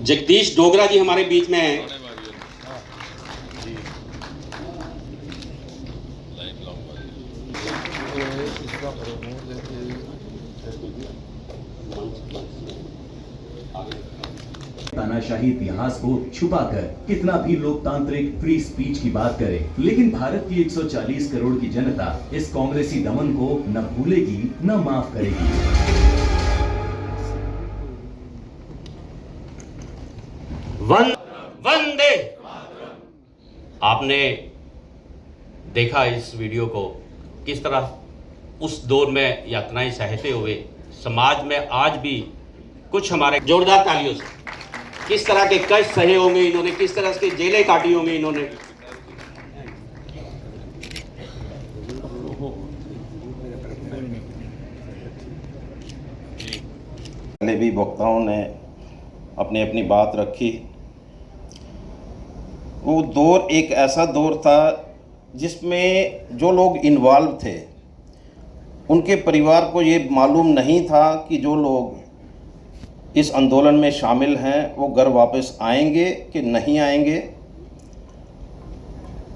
जगदीश डोगरा जी हमारे बीच में हैं। तानाशाही इतिहास को छुपाकर कितना भी लोकतांत्रिक फ्री स्पीच की बात करे, लेकिन भारत की 140 करोड़ की जनता इस कांग्रेसी दमन को न भूलेगी न माफ करेगी। वंदे। आपने देखा इस वीडियो को, किस तरह उस दौर में यातनाएं सहते हुए समाज में आज भी कुछ हमारे, जोरदार तालियों से, किस तरह के कष्ट सहे होंगे इन्होंने, किस तरह की जेलें काटी होंगी इन्होंने। पहले भी वक्ताओं ने अपनी अपनी बात रखी। वो दौर एक ऐसा दौर था जिसमें जो लोग इन्वॉल्व थे उनके परिवार को ये मालूम नहीं था कि जो लोग इस आंदोलन में शामिल हैं वो घर वापस आएंगे कि नहीं आएंगे।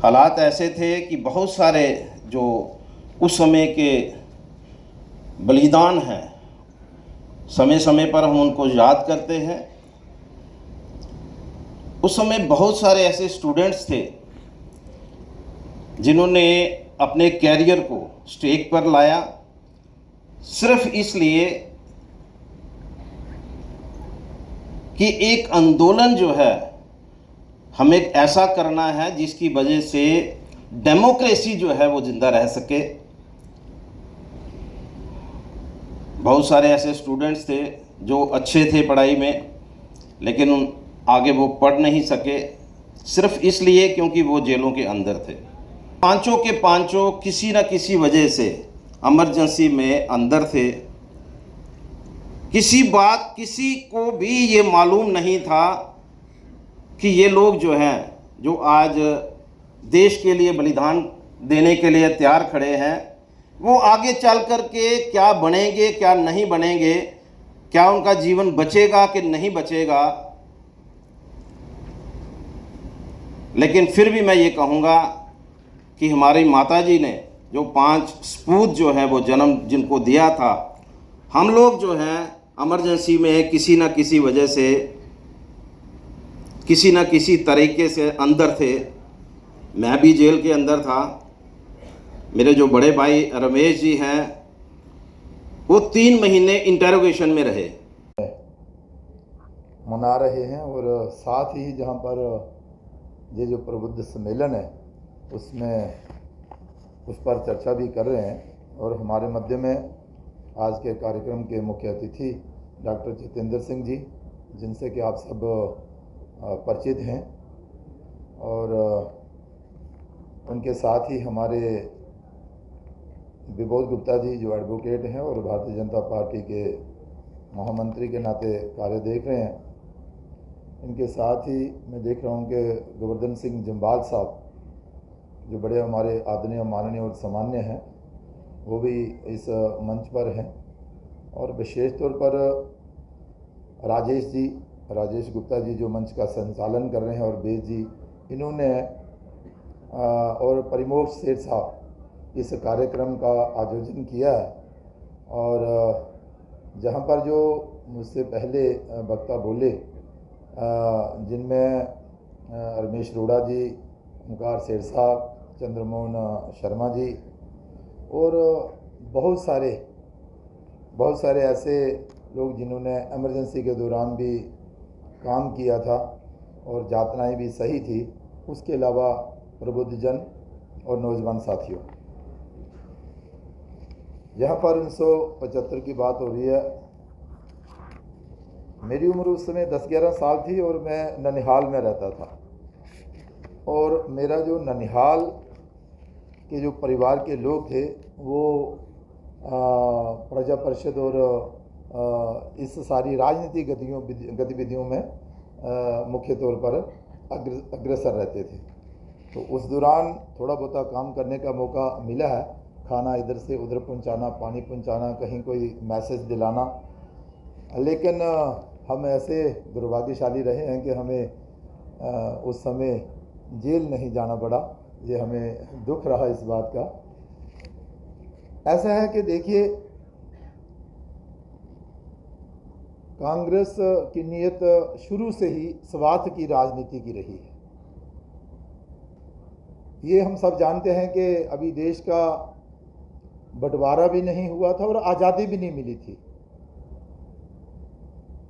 हालात ऐसे थे कि बहुत सारे जो उस समय के बलिदान हैं, समय समय पर हम उनको याद करते हैं। उस समय बहुत सारे ऐसे स्टूडेंट्स थे जिन्होंने अपने कैरियर को स्टेक पर लाया सिर्फ इसलिए कि एक आंदोलन जो है हमें ऐसा करना है जिसकी वजह से डेमोक्रेसी जो है वो जिंदा रह सके। बहुत सारे ऐसे स्टूडेंट्स थे जो अच्छे थे पढ़ाई में, लेकिन आगे वो पढ़ नहीं सके सिर्फ इसलिए क्योंकि वो जेलों के अंदर थे। पांचों के पांचों किसी न किसी वजह से इमरजेंसी में अंदर थे। किसी को भी ये मालूम नहीं था कि ये लोग जो हैं, जो आज देश के लिए बलिदान देने के लिए तैयार खड़े हैं, वो आगे चल कर के क्या बनेंगे क्या नहीं बनेंगे, क्या उनका जीवन बचेगा कि नहीं बचेगा। लेकिन फिर भी मैं ये कहूँगा कि हमारी माताजी ने जो 5 सपूत जो है वो जन्म जिनको दिया था, हम लोग जो हैं इमरजेंसी में किसी न किसी वजह से किसी न किसी तरीके से अंदर थे। मैं भी जेल के अंदर था। मेरे जो बड़े भाई रमेश जी हैं वो 3 महीने इंटेरोगेशन में रहे। मना रहे हैं और साथ ही जहाँ पर ये जो प्रबुद्ध सम्मेलन है उसमें उस पर चर्चा भी कर रहे हैं। और हमारे मध्य में आज के कार्यक्रम के मुख्य अतिथि डॉक्टर जितेंद्र सिंह जी, जिनसे कि आप सब परिचित हैं, और उनके साथ ही हमारे विबोध गुप्ता जी जो एडवोकेट हैं और भारतीय जनता पार्टी के महामंत्री के नाते कार्य देख रहे हैं। इनके साथ ही मैं देख रहा हूँ कि गोवर्धन सिंह जम्बाल साहब जो बड़े हमारे आदरणीय माननीय और सामान्य हैं, वो भी इस मंच पर हैं। और विशेष तौर पर राजेश गुप्ता जी जो मंच का संचालन कर रहे हैं, और बेस जी, इन्होंने और परिमोक्ष सेठ साहब इस कार्यक्रम का आयोजन किया है। और जहाँ पर जो मुझसे पहले वक्ता बोले, जिनमें रमेश रोड़ा जी, ओंकार सेठ साहब, चंद्रमोहन शर्मा जी और बहुत सारे ऐसे लोग जिन्होंने इमरजेंसी के दौरान भी काम किया था और यातनाएं भी सही थी। उसके अलावा प्रबुद्धजन और नौजवान साथियों, यहाँ पर 1975 की बात हो रही है। मेरी उम्र उस समय 10-11 साल थी और मैं ननिहाल में रहता था। और मेरा जो ननिहाल के जो परिवार के लोग थे वो प्रजा परिषद और इस सारी राजनीतिक गतिविधियों में मुख्य तौर पर अग्रसर रहते थे। तो उस दौरान थोड़ा बहुत काम करने का मौका मिला है, खाना इधर से उधर पहुंचाना, पानी पहुंचाना, कहीं कोई मैसेज दिलाना। लेकिन हम ऐसे दुर्भाग्यशाली रहे हैं कि हमें उस समय जेल नहीं जाना पड़ा। ये हमें दुख रहा इस बात का। ऐसा है कि देखिए, कांग्रेस की नीयत शुरू से ही स्वार्थ की राजनीति की रही है। ये हम सब जानते हैं कि अभी देश का बंटवारा भी नहीं हुआ था और आज़ादी भी नहीं मिली थी।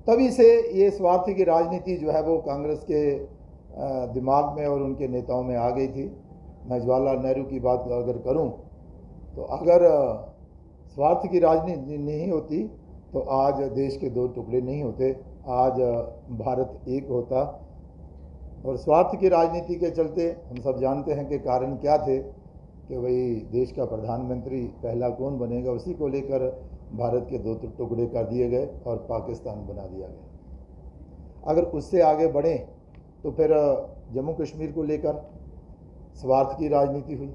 तभी से ये स्वार्थ की राजनीति जो है वो कांग्रेस के दिमाग में और उनके नेताओं में आ गई थी। मैं जवाहरलाल नेहरू की बात अगर करूं तो अगर स्वार्थ की राजनीति नहीं होती तो आज देश के दो टुकड़े नहीं होते, आज भारत एक होता। और स्वार्थ की राजनीति के चलते हम सब जानते हैं कि कारण क्या थे कि वही देश का प्रधानमंत्री पहला कौन बनेगा, उसी को लेकर भारत के दो टुकड़े कर दिए गए और पाकिस्तान बना दिया गया। अगर उससे आगे बढ़ें तो फिर जम्मू कश्मीर को लेकर स्वार्थ की राजनीति हुई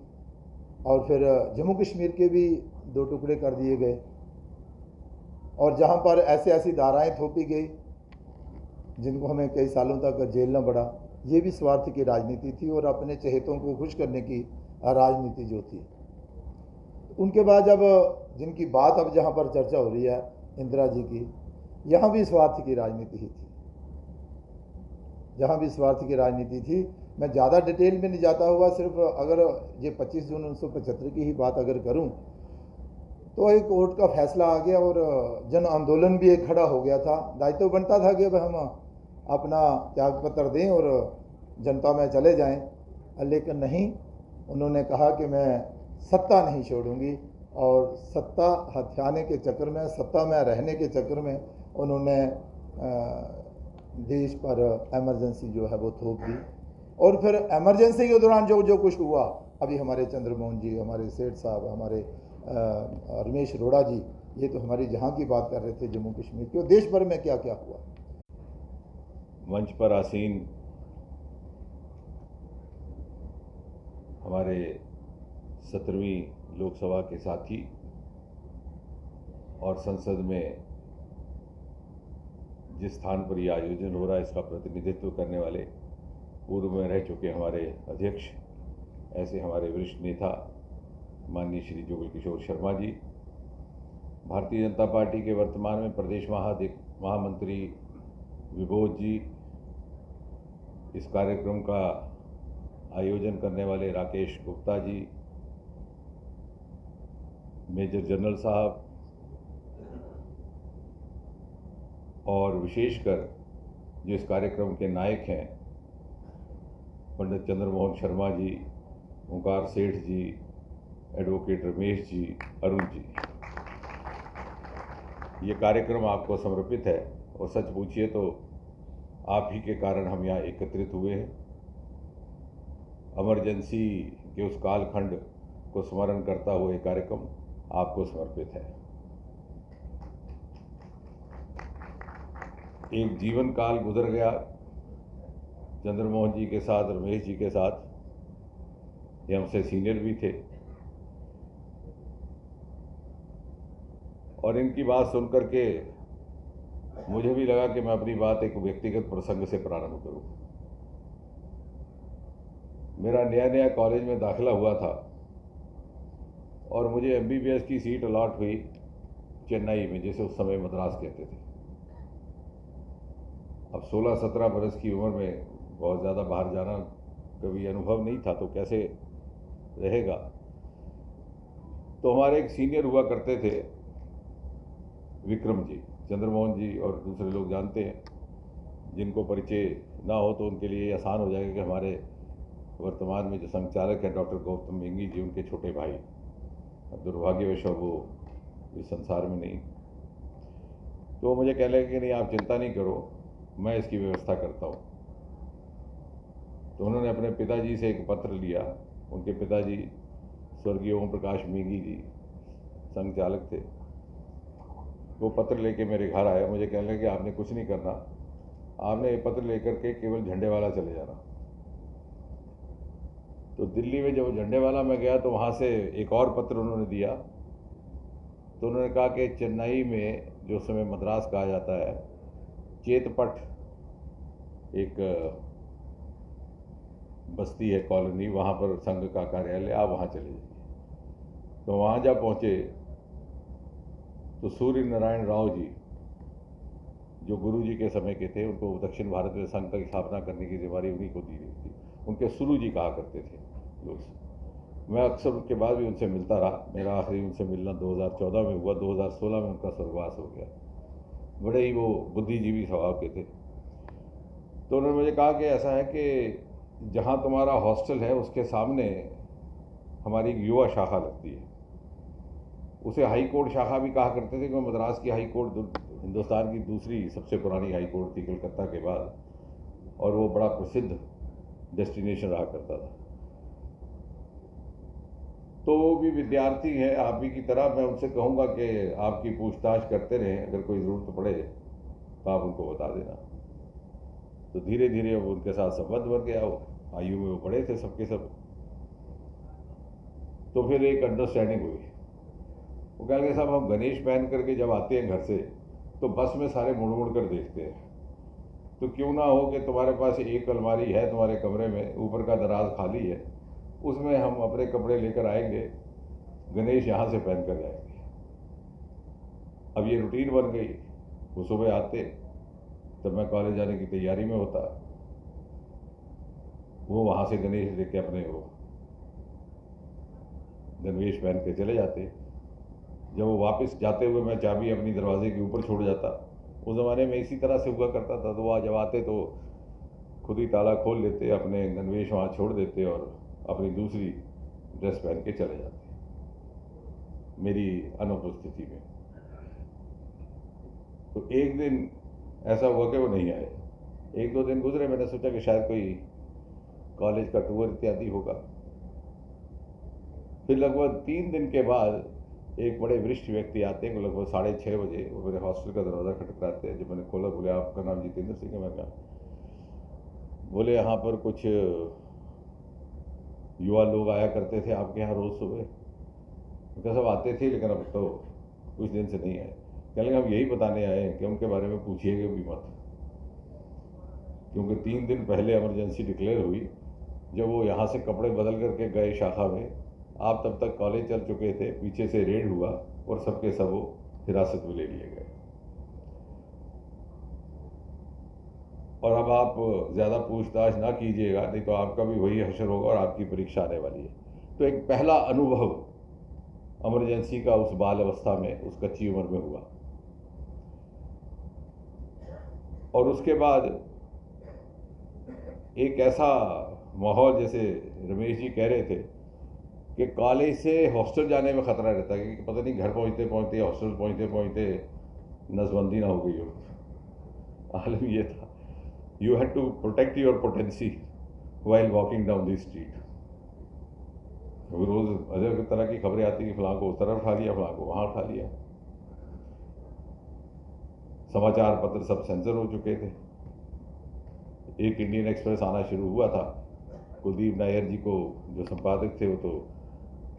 और फिर जम्मू कश्मीर के भी दो टुकड़े कर दिए गए और जहाँ पर ऐसी धाराएं थोपी गई जिनको हमें कई सालों तक झेलना पड़ा। ये भी स्वार्थ की राजनीति थी और अपने चहेतों को खुश करने की राजनीति जो थी। उनके बाद जब जिनकी बात अब जहाँ पर चर्चा हो रही है इंदिरा जी की, यहाँ भी स्वार्थ की राजनीति ही थी। जहाँ भी स्वार्थ की राजनीति थी। मैं ज़्यादा डिटेल में नहीं जाता हुआ, सिर्फ अगर ये 25 जून 1975 की ही बात अगर करूँ तो एक कोर्ट का फैसला आ गया और जन आंदोलन भी एक खड़ा हो गया था। दायित्व बनता था कि अब हम अपना त्यागपत्र दें और जनता में चले जाएं, लेकिन नहीं, उन्होंने कहा कि मैं सत्ता नहीं छोड़ूंगी और सत्ता हथियाने के चक्कर में, सत्ता में रहने के चक्कर में उन्होंने देश पर एमरजेंसी जो है वो थोप दी। और फिर एमरजेंसी के दौरान जो कुछ हुआ, अभी हमारे चंद्रमोहन जी, हमारे सेठ साहब, हमारे रमेश अरोड़ा जी, ये तो हमारी जहाँ की बात कर रहे थे जम्मू कश्मीर की, और देश भर में क्या क्या हुआ। मंच पर आसीन हमारे 17वीं लोकसभा के साथी और संसद में जिस स्थान पर यह आयोजन हो रहा है इसका प्रतिनिधित्व करने वाले पूर्व में रह चुके हमारे अध्यक्ष, ऐसे हमारे वरिष्ठ नेता माननीय श्री जुगल किशोर शर्मा जी, भारतीय जनता पार्टी के वर्तमान में प्रदेश महामंत्री विबोध जी, इस कार्यक्रम का आयोजन करने वाले राकेश गुप्ता जी, मेजर जनरल साहब और विशेषकर जो इस कार्यक्रम के नायक हैं पंडित चंद्रमोहन शर्मा जी, ओंकार सेठ जी, एडवोकेट रमेश जी, अरुण जी। ये कार्यक्रम आपको समर्पित है और सच पूछिए तो आप ही के कारण हम यहाँ एकत्रित हुए हैं। इमरजेंसी के उस कालखंड को स्मरण करता हुआ ये कार्यक्रम आपको समर्पित है। एक जीवन काल गुजर गया चंद्रमोहन जी के साथ, रमेश जी के साथ, ये हमसे सीनियर भी थे और इनकी बात सुनकर के मुझे भी लगा कि मैं अपनी बात एक व्यक्तिगत प्रसंग से प्रारंभ करूं। मेरा नया कॉलेज में दाखिला हुआ था और मुझे एमबीबीएस की सीट अलॉट हुई चेन्नई में, जिसे उस समय मद्रास कहते थे। अब 16-17 बरस की उम्र में बहुत ज़्यादा बाहर जाना कभी अनुभव नहीं था, तो कैसे रहेगा। तो हमारे एक सीनियर हुआ करते थे विक्रम जी, चंद्रमोहन जी और दूसरे लोग जानते हैं, जिनको परिचय ना हो तो उनके लिए आसान हो जाएगा कि हमारे वर्तमान में जो संचालक हैं डॉक्टर गौतम मेंगी जी, उनके छोटे भाई, अब दुर्भाग्यवश वो इस संसार में नहीं। तो मुझे कह लगे कि नहीं, आप चिंता नहीं करो, मैं इसकी व्यवस्था करता हूँ। तो उन्होंने अपने पिताजी से एक पत्र लिया। उनके पिताजी स्वर्गीय ओम प्रकाश मेंगी जी संघ चालक थे। वो पत्र लेके मेरे घर आया, मुझे कहने लगे कि आपने कुछ नहीं करना, आपने ये पत्र लेकर के केवल झंडे वाला चले जाना। तो दिल्ली में जब झंडे वाला में गया तो वहाँ से एक और पत्र उन्होंने दिया। तो उन्होंने कहा कि चेन्नई में, जो समय मद्रास कहा जाता है, चेतपट एक बस्ती है, कॉलोनी, वहाँ पर संघ का कार्यालय, आप वहाँ चले जाइए। तो वहाँ जब पहुँचे तो सूर्य नारायण राव जी, जो गुरु जी के समय के थे, उनको दक्षिण भारत में संघ की स्थापना करने की जिम्मेदारी उन्हीं को दी गई थी। उनके सुरु जी कहा करते थे लोग। मैं अक्सर उसके बाद भी उनसे मिलता रहा। मेरा आखिरी उनसे मिलना 2014 में हुआ, 2016 में उनका स्वर्गवास हो गया। बड़े ही वो बुद्धिजीवी स्वभाव के थे। तो उन्होंने मुझे कहा कि ऐसा है कि जहाँ तुम्हारा हॉस्टल है उसके सामने हमारी एक युवा शाखा लगती है। उसे हाई कोर्ट शाखा भी कहा करते थे, क्योंकि मद्रास की हाई कोर्ट हिंदुस्तान की दूसरी सबसे पुरानी हाई कोर्ट थी कलकत्ता के बाद, और वो बड़ा प्रसिद्ध डेस्टिनेशन रहा करता था। तो वो भी विद्यार्थी हैं आप ही की तरह। मैं उनसे कहूँगा कि आपकी पूछताछ करते रहें, अगर कोई ज़रूरत पड़े तो आप उनको बता देना। तो धीरे धीरे वो उनके साथ संबंध बन गया। वो आयु में वो बड़े थे सबके सब। तो फिर एक अंडरस्टैंडिंग हुई। वो कह रहे साहब, हम गणेश पहन करके जब आते हैं घर से तो बस में सारे मुड़ मुड़ कर देखते हैं, तो क्यों ना हो कि तुम्हारे पास एक अलमारी है तुम्हारे कमरे में, ऊपर का दराज खाली है, उसमें हम अपने कपड़े लेकर आएंगे, गणेश यहाँ से पहन कर जाएंगे। अब ये रूटीन बन गई। वो सुबह आते, तब मैं कॉलेज जाने की तैयारी में होता, वो वहाँ से गणेश लेके अपने वो गणवेश पहन के चले जाते। जब वो वापस जाते हुए मैं चाबी अपनी दरवाजे के ऊपर छोड़ जाता। उस ज़माने में इसी तरह से हुआ करता था। तो वह जब आते तो खुद ही ताला खोल लेते, अपने गणवेश वहाँ छोड़ देते और अपनी दूसरी ड्रेस पहन के चले जाते मेरी अनुपस्थिति में। तो एक दिन ऐसा हुआ कि वो नहीं आए। एक दो दिन गुजरे, मैंने सोचा कि शायद कोई कॉलेज का टूर इत्यादि होगा। फिर लगभग 3 दिन के बाद एक बड़े वरिष्ठ व्यक्ति आते हैं, लगभग 6:30 बजे। वो मेरे हॉस्टल का दरवाज़ा खटखटाते हैं। जब मैंने खोला, बोले आपका नाम जितेंद्र सिंह है? मैं कहा। बोले यहाँ पर कुछ युवा लोग आया करते थे आपके यहाँ रोज़ सुबह। उनका सब आते थे, लेकिन अब तो कुछ दिन से नहीं आए। कह लगे हम यही बताने आए हैं कि उनके बारे में पूछिएगा भी मत, क्योंकि 3 दिन पहले इमरजेंसी डिक्लेयर हुई। जब वो यहाँ से कपड़े बदल करके गए शाखा में, आप तब तक कॉलेज चल चुके थे। पीछे से रेड हुआ और सबके सब वो हिरासत में ले लिए गए। और अब आप ज़्यादा पूछताछ ना कीजिएगा, नहीं तो आपका भी वही हशर होगा और आपकी परीक्षा आने वाली है। तो एक पहला अनुभव इमरजेंसी का उस बाल अवस्था में, उस कच्ची उम्र में हुआ। और उसके बाद एक ऐसा माहौल, जैसे रमेश जी कह रहे थे कि कॉलेज से हॉस्टल जाने में ख़तरा रहता है कि पता नहीं घर पहुंचते पहुंचते, हॉस्टल पहुंचते पहुंचते नसबंदी ना हो गई हो। आलम ये था, you had to protect your potency while walking down the street. रोज़ अलग तरह की खबरें आती कि फलां को उस तरफ उठा लिया, फलां को वहाँ उठा लिया। समाचार पत्र सब सेंसर हो चुके थे। एक इंडियन एक्सप्रेस आना शुरू हुआ था। कुलदीप नायर जी को, जो संपादक थे, वो तो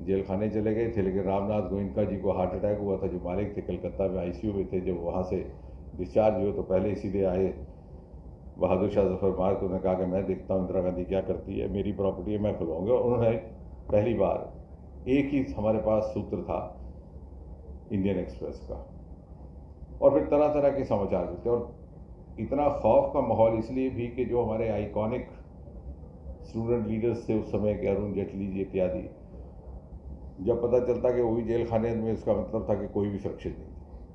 जेल खाने चले गए थे, लेकिन रामनाथ गोयनका जी को हार्ट अटैक हुआ था, जो मालिक थे, कलकत्ता में आईसीयू में थे। जब वहाँ से डिस्चार्ज हुए तो पहले सीधे आए बहादुर शाह जफर मार्ग। उन्होंने कहा कि मैं देखता हूँ इंदिरा गांधी क्या करती है, मेरी प्रॉपर्टी है, मैं खुलवाऊँगा। उन्होंने पहली बार एक ही हमारे पास सूत्र था इंडियन एक्सप्रेस का, और फिर तरह तरह के समाचार मिलते। और इतना खौफ का माहौल इसलिए भी कि जो हमारे आइकॉनिक स्टूडेंट लीडर्स थे उस समय के, अरुण जेटली जी इत्यादि, जब पता चलता कि वो भी जेल खाने में, इसका मतलब था कि कोई भी सुरक्षित नहीं।